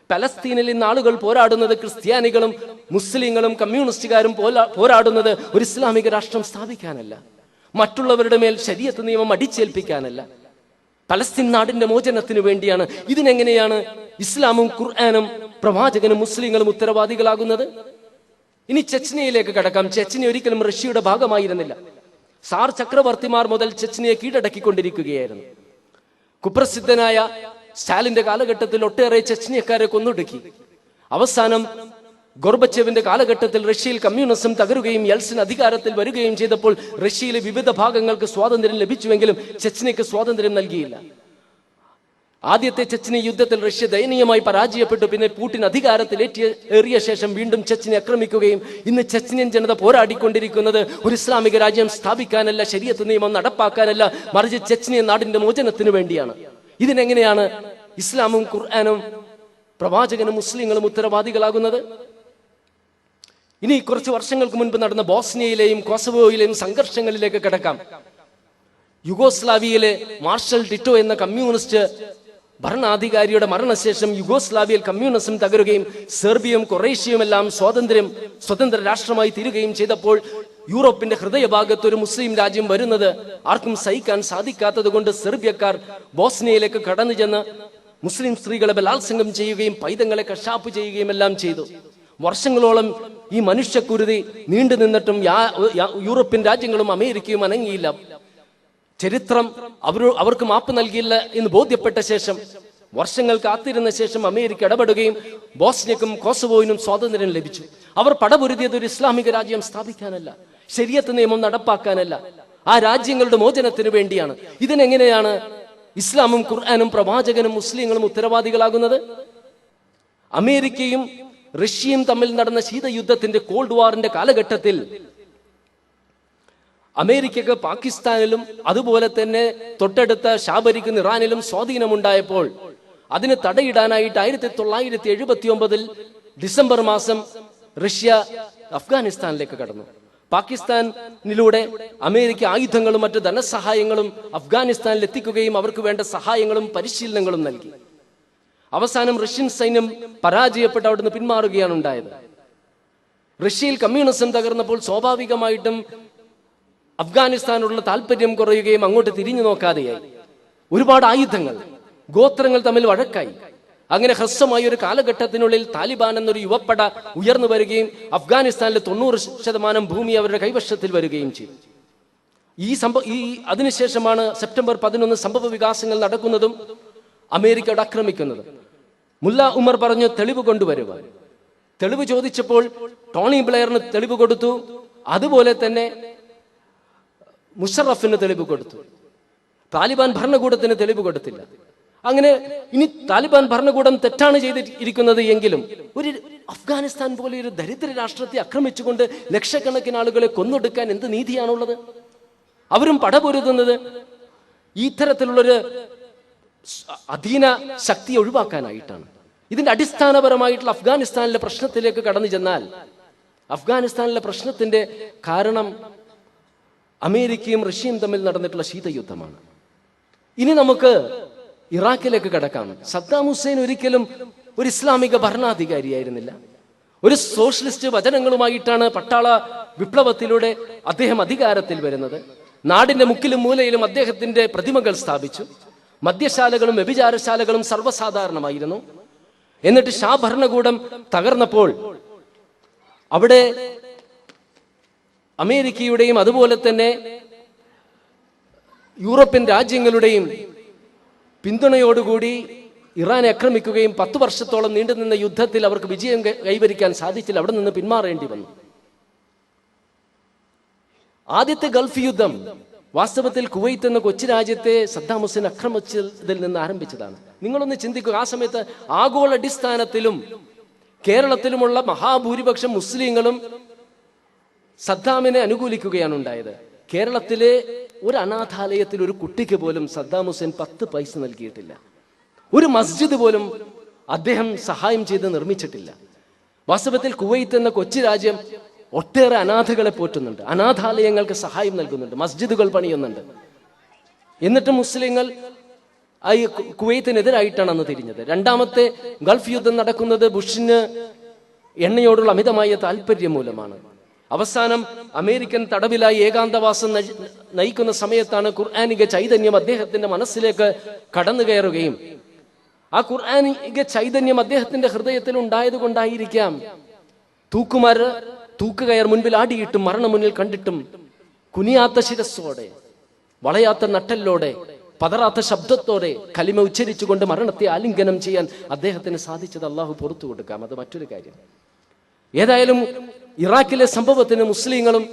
പലസ്തീനിൽ ഇന്ന് ആളുകൾ പോരാടുന്നത്, ക്രിസ്ത്യാനികളും മുസ്ലിങ്ങളും കമ്മ്യൂണിസ്റ്റുകാരും പോരാടുന്നത് ഒരു ഇസ്ലാമിക രാഷ്ട്രം സ്ഥാപിക്കാനല്ല, മറ്റുള്ളവരുടെ മേൽ ശരീഅത്ത് നിയമം അടിച്ചേൽപ്പിക്കാനല്ല, പലസ്തീൻ നാടിന്റെ മോചനത്തിന് വേണ്ടിയാണ്. ഇതിനെങ്ങനെയാണ് ഇസ്ലാമും ഖുർആനും പ്രവാചകനും മുസ്ലിങ്ങളും ഉത്തരവാദികളാകുന്നത്? ഇനി ചെച്നിയയിലേക്ക് കടക്കാം. ചെച്നിയ ഒരിക്കലും റഷ്യയുടെ ഭാഗമായിരുന്നില്ല. സാർ ചക്രവർത്തിമാർ മുതൽ ചെച്നിയെ കീഴടക്കിക്കൊണ്ടിരിക്കുകയായിരുന്നു. കുപ്രസിദ്ധനായ സ്റ്റാലിന്റെ കാലഘട്ടത്തിൽ ഒട്ടേറെ ചെച്നിയക്കാരെ കൊന്നൊടുക്കി. അവസാനം ഗോർബച്ചേവിന്റെ കാലഘട്ടത്തിൽ റഷ്യയിൽ കമ്മ്യൂണിസം തകരുകയും യെൽസിൻ അധികാരത്തിൽ വരികയും ചെയ്തപ്പോൾ റഷ്യയിലെ വിവിധ ഭാഗങ്ങൾക്ക് സ്വാതന്ത്ര്യം ലഭിച്ചുവെങ്കിലും ചെച്നിയക്ക് സ്വാതന്ത്ര്യം നൽകിയില്ല. ആദ്യത്തെ ചെച്നിയ യുദ്ധത്തിൽ റഷ്യ ദയനീയമായി പരാജയപ്പെട്ടു. പിന്നെ പുടിൻ അധികാരത്തിൽ ഏറിയ ശേഷം വീണ്ടും ചെച്നിയ ആക്രമിക്കുകയും ഇന്ന് ചെച്നിയൻ ജനത പോരാടിക്കൊണ്ടിരിക്കുന്നത് ഒരു ഇസ്ലാമിക രാജ്യം സ്ഥാപിക്കാനല്ല, ശരീഅത്ത് നിയമം നടപ്പാക്കാനല്ല, മറിച്ച് ചെച്നിയ നാടിന്റെ മോചനത്തിന് വേണ്ടിയാണ്. ഇതിനെങ്ങനെയാണ് ഇസ്ലാമും ഖുർആനും പ്രവാചകനും മുസ്ലിങ്ങളും ഉത്തരവാദികളാകുന്നത്? ഇനി കുറച്ച് വർഷങ്ങൾക്ക് മുൻപ് നടന്ന ബോസ്നിയയിലെയും കോസവോയിലെയും സംഘർഷങ്ങളിലേക്ക് കിടക്കാം. യുഗോസ്ലാവിയയിലെ മാർഷൽ ടിറ്റോ എന്ന കമ്മ്യൂണിസ്റ്റ് ഭരണാധികാരിയുടെ മരണശേഷം യുഗോസ്ലാവിയയിൽ കമ്മ്യൂണിസം തകരുകയും സെർബിയയും ക്രൊയേഷ്യയും എല്ലാം സ്വതന്ത്ര രാഷ്ട്രമായി തീരുകയും ചെയ്തപ്പോൾ യൂറോപ്പിന്റെ ഹൃദയഭാഗത്ത് ഒരു മുസ്ലിം രാജ്യം വരുന്നത് ആർക്കും സഹിക്കാൻ സാധിക്കാത്തത് കൊണ്ട് സെർബിയക്കാർ ബോസ്നിയയിലേക്ക് കടന്നു ചെന്ന് മുസ്ലിം സ്ത്രീകളെ ബലാത്സംഗം ചെയ്യുകയും പൈതങ്ങളെ കശാപ്പ് ചെയ്യുകയും എല്ലാം ചെയ്തു. വർഷങ്ങളോളം ഈ മനുഷ്യക്കുരുതി നീണ്ടു നിന്നിട്ടും യൂറോപ്യൻ രാജ്യങ്ങളും അമേരിക്കയും അനങ്ങിയില്ല. ചരിത്രം അവർക്ക് മാപ്പ് നൽകിയില്ല എന്ന് ബോധ്യപ്പെട്ട ശേഷം, വർഷങ്ങൾ കാത്തിരുന്ന ശേഷം അമേരിക്ക ഇടപെടുകയും ബോസ്നിയക്കും കോസവോയിനും സ്വാതന്ത്ര്യം ലഭിച്ചു. അവർ പടപൊരുതിയത് ഒരു ഇസ്ലാമിക രാജ്യം സ്ഥാപിക്കാനല്ല, ശരീഅത്ത് നിയമം നടപ്പാക്കാനല്ല, ആ രാജ്യങ്ങളുടെ മോചനത്തിന് വേണ്ടിയാണ്. ഇതിനെങ്ങനെയാണ് ഇസ്ലാമും ഖുർആനും പ്രവാചകനും മുസ്ലിങ്ങളും ഉത്തരവാദികളാകുന്നത്? അമേരിക്കയും റഷ്യയും തമ്മിൽ നടന്ന ശീതയുദ്ധത്തിന്റെ കോൾഡ് വാറിന്റെ കാലഘട്ടത്തിൽ അമേരിക്കക്ക് പാകിസ്ഥാനിലും അതുപോലെ തന്നെ തൊട്ടടുത്ത ഷാബരിക്കുന്ന ഇറാനിലും സ്വാധീനമുണ്ടായപ്പോൾ അതിന് തടയിടാനായിട്ട് 1979 ഡിസംബർ മാസം റഷ്യ അഫ്ഗാനിസ്ഥാനിലേക്ക് കടന്നു. പാകിസ്ഥാനിലൂടെ അമേരിക്ക ആയുധങ്ങളും മറ്റു ധനസഹായങ്ങളും അഫ്ഗാനിസ്ഥാനിൽ എത്തിക്കുകയും അവർക്ക് വേണ്ട സഹായങ്ങളും പരിശീലനങ്ങളും നൽകി. അവസാനം റഷ്യൻ സൈന്യം പരാജയപ്പെട്ട് അവിടുന്ന് പിന്മാറുകയാണ് ഉണ്ടായത്. റഷ്യയിൽ കമ്മ്യൂണിസം തകർന്നപ്പോൾ സ്വാഭാവികമായിട്ടും അഫ്ഗാനിസ്ഥാനുള്ള താല്പര്യം കുറയുകയും അങ്ങോട്ട് തിരിഞ്ഞു നോക്കാതെയായി. ഒരുപാട് ആയുധങ്ങൾ, ഗോത്രങ്ങൾ തമ്മിൽ വഴക്കായി. അങ്ങനെ ഹ്രസ്വമായ ഒരു കാലഘട്ടത്തിനുള്ളിൽ താലിബാൻ എന്നൊരു യുവപ്പട ഉയർന്നു വരികയും അഫ്ഗാനിസ്ഥാനിലെ 90% ഭൂമി അവരുടെ കൈവശത്തിൽ വരികയും ചെയ്തു. അതിനുശേഷമാണ് സെപ്റ്റംബർ 11 സംഭവ വികാസങ്ങൾ നടക്കുന്നതും അമേരിക്കയോട് ആക്രമിക്കുന്നത്. മുല്ല ഉമർ പറഞ്ഞു, തെളിവ് കൊണ്ടുവരുവാൻ. തെളിവ് ചോദിച്ചപ്പോൾ ടോണി ബ്ലെയറിന് തെളിവ് കൊടുത്തു, അതുപോലെ തന്നെ മുഷറഫിന് തെളിവ് കൊടുത്തു. താലിബാൻ ഭരണകൂടത്തിന് തെളിവ് കൊടുത്തില്ല. അങ്ങനെ ഇനി താലിബാൻ ഭരണകൂടം തെറ്റാണ് ചെയ്തിരിക്കുന്നത് എങ്കിലും ഒരു അഫ്ഗാനിസ്ഥാൻ പോലെ ഒരു ദരിദ്ര രാഷ്ട്രത്തെ ആക്രമിച്ചുകൊണ്ട് ലക്ഷക്കണക്കിന് ആളുകളെ കൊന്നൊടുക്കാൻ എന്ത് നീതിയാണുള്ളത്? അവരും പടപൊരുതുന്നത് ഇത്തരത്തിലുള്ളൊരു അധീന ശക്തിയെ ഒഴിവാക്കാനായിട്ടാണ്. ഇതിന്റെ അടിസ്ഥാനപരമായിട്ടുള്ള അഫ്ഗാനിസ്ഥാനിലെ പ്രശ്നത്തിലേക്ക് കടന്നു ചെന്നാൽ അഫ്ഗാനിസ്ഥാനിലെ പ്രശ്നത്തിന്റെ കാരണം അമേരിക്കയും റഷ്യയും തമ്മിൽ നടന്നിട്ടുള്ള ശീതയുദ്ധമാണ്. ഇനി നമുക്ക് ഇറാഖിലേക്ക് കടക്കാം. സദ്ദാം ഹുസൈൻ ഒരിക്കലും ഒരു ഇസ്ലാമിക ഭരണാധികാരിയായിരുന്നില്ല. ഒരു സോഷ്യലിസ്റ്റ് വചനങ്ങളുമായിട്ടാണ് പട്ടാള വിപ്ലവത്തിലൂടെ അദ്ദേഹം അധികാരത്തിൽ വരുന്നത്. നാടിന്റെ മുക്കിലും മൂലയിലും അദ്ദേഹത്തിന്റെ പ്രതിമകൾ സ്ഥാപിച്ചു. മദ്യശാലകളും വ്യഭിചാരശാലകളും സർവ്വസാധാരണമായിരുന്നു. എന്നിട്ട് ഷാ ഭരണകൂടം തകർന്നപ്പോൾ അവിടെ അമേരിക്കയുടെയും അതുപോലെ തന്നെ യൂറോപ്യൻ രാജ്യങ്ങളുടെയും പിന്തുണയോടുകൂടി ഇറാനെ ആക്രമിക്കുകയും 10 വർഷത്തോളം നീണ്ടുനിന്ന യുദ്ധത്തിൽ അവർക്ക് വിജയം കൈവരിക്കാൻ സാധിച്ചില്ല. അവിടെ നിന്ന് പിന്മാറേണ്ടി വന്നു. ആദ്യത്തെ ഗൾഫ് യുദ്ധം വാസ്തവത്തിൽ കുവൈത്ത് എന്ന കൊച്ചു രാജ്യത്തെ സദ്ദാം ഹുസൈൻ ആക്രമിച്ചതിൽ നിന്ന് ആരംഭിച്ചതാണ്. നിങ്ങളൊന്ന് ചിന്തിക്കുക, ആ സമയത്ത് ആഗോളടിസ്ഥാനത്തിലും കേരളത്തിലുമുള്ള മഹാഭൂരിപക്ഷം മുസ്ലിങ്ങളും സദ്ദാമിനെ അനുകൂലിക്കുകയാണ് ഉണ്ടായത്. കേരളത്തിലെ ഒരു അനാഥാലയത്തിൽ ഒരു കുട്ടിക്ക് പോലും സദ്ദാം ഹുസൈൻ 10 പൈസ നൽകിയിട്ടില്ല. ഒരു മസ്ജിദ് പോലും അദ്ദേഹം സഹായം ചെയ്ത് നിർമ്മിച്ചിട്ടില്ല. വാസ്തവത്തിൽ കുവൈത്ത് എന്ന കൊച്ചു രാജ്യം ഒട്ടേറെ അനാഥകളെ പോറ്റുന്നുണ്ട്, അനാഥാലയങ്ങൾക്ക് സഹായം നൽകുന്നുണ്ട്, മസ്ജിദുകൾ പണിയുന്നുണ്ട്. എന്നിട്ട് മുസ്ലിങ്ങൾ ഈ കുവൈത്തിനെതിരായിട്ടാണ് അന്ന് തിരിഞ്ഞത്. രണ്ടാമത്തെ ഗൾഫ് യുദ്ധം നടക്കുന്നത് ബുഷിന് എണ്ണയോടുള്ള അമിതമായ താല്പര്യം മൂലമാണ്. അവസാനം അമേരിക്കൻ തടവിലായി ഏകാന്തവാസം നയിക്കുന്ന സമയത്താണ് ഖുർആനിക ചൈതന്യം അദ്ദേഹത്തിന്റെ മനസ്സിലേക്ക് കടന്നു കയറുകയും ആ ഖുർആനിക ചൈതന്യം അദ്ദേഹത്തിന്റെ ഹൃദയത്തിൽ ഉണ്ടായത് കൊണ്ടായിരിക്കാം തൂക്കുകയർ മുൻപിൽ ആടിയിട്ടും മരണം മുന്നിൽ കണ്ടിട്ടും കുനിയാത്ത ശിരസ്സോടെ, വളയാത്ത നട്ടല്ലോടെ, പതറാത്ത ശബ്ദത്തോടെ കലിമ ഉച്ചരിച്ചുകൊണ്ട് മരണത്തെ ആലിംഗനം ചെയ്യാൻ അദ്ദേഹത്തിന് സാധിച്ചത് അള്ളാഹു പുറത്തു കൊടുക്കാം. അത് മറ്റൊരു കാര്യം. ഏതായാലും ഇറാഖിലെ സംഭവത്തിന് മുസ്ലിങ്ങളും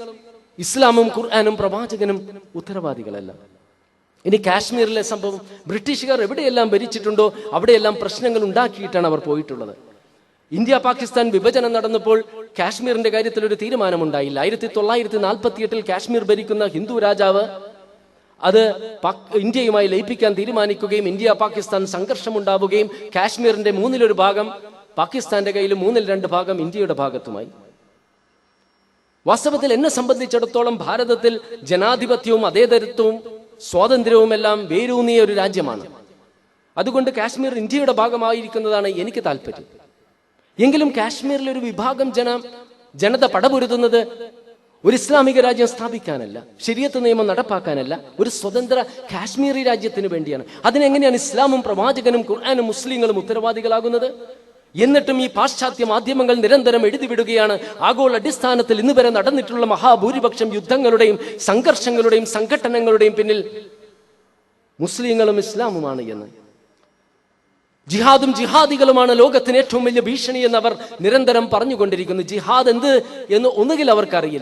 ഇസ്ലാമും ഖുർആനും പ്രവാചകനും ഉത്തരവാദികളല്ല. ഇനി കാശ്മീരിലെ സംഭവം, ബ്രിട്ടീഷുകാർ എവിടെയെല്ലാം ഭരിച്ചിട്ടുണ്ടോ അവിടെയെല്ലാം പ്രശ്നങ്ങൾ ഉണ്ടാക്കിയിട്ടാണ് അവർ പോയിട്ടുള്ളത്. ഇന്ത്യ പാകിസ്ഥാൻ വിഭജനം നടന്നപ്പോൾ കാശ്മീരിന്റെ കാര്യത്തിൽ ഒരു തീരുമാനമുണ്ടായില്ല. 1948 കാശ്മീർ ഭരിക്കുന്ന ഹിന്ദു രാജാവ് അത് ഇന്ത്യയുമായി ലയിപ്പിക്കാൻ തീരുമാനിക്കുകയും ഇന്ത്യ പാകിസ്ഥാൻ സംഘർഷമുണ്ടാവുകയും കാശ്മീരിന്റെ 1/3 ഭാഗം പാകിസ്ഥാന്റെ കയ്യിലും 2/3 ഭാഗം ഇന്ത്യയുടെ ഭാഗത്തുമായി. വാസ്തവത്തിൽ എന്നെ സംബന്ധിച്ചിടത്തോളം ഭാരതത്തിൽ ജനാധിപത്യവും അതേതരത്വവും സ്വാതന്ത്ര്യവും എല്ലാം വേരൂന്നിയ ഒരു രാജ്യമാണ്. അതുകൊണ്ട് കാശ്മീർ ഇന്ത്യയുടെ ഭാഗമായിരിക്കുന്നതാണ് എനിക്ക് താല്പര്യം. എങ്കിലും കാശ്മീരിലെ ഒരു വിഭാഗം ജനത പടപൊരുതുന്നത് ഒരു ഇസ്ലാമിക രാജ്യം സ്ഥാപിക്കാനല്ല, ശരീഅത്ത് നിയമം നടപ്പാക്കാനല്ല, ഒരു സ്വതന്ത്ര കാശ്മീരി രാജ്യത്തിന് വേണ്ടിയാണ്. അതിനെങ്ങനെയാണ് ഇസ്ലാമും പ്രവാചകനും ഖുർആനും മുസ്ലിങ്ങളും ഉത്തരവാദികളാകുന്നത്? എന്നിട്ടും ഈ പാശ്ചാത്യ മാധ്യമങ്ങൾ നിരന്തരം എഴുതിവിടുകയാണ് ആഗോള അടിസ്ഥാനത്തിൽ ഇന്ന് വരെ നടന്നിട്ടുള്ള മഹാഭൂരിപക്ഷം യുദ്ധങ്ങളുടെയും സംഘർഷങ്ങളുടെയും സംഘട്ടനങ്ങളുടെയും പിന്നിൽ മുസ്ലിങ്ങളും ഇസ്ലാമുമാണ് എന്ന്. ജിഹാദും ജിഹാദികളുമാണ് ലോകത്തിന് ഏറ്റവും വലിയ ഭീഷണി എന്ന് അവർ നിരന്തരം പറഞ്ഞുകൊണ്ടിരിക്കുന്നു. ജിഹാദ് എന്ത് എന്ന് ഒന്നുകിൽ അവർക്കറിയില്ല,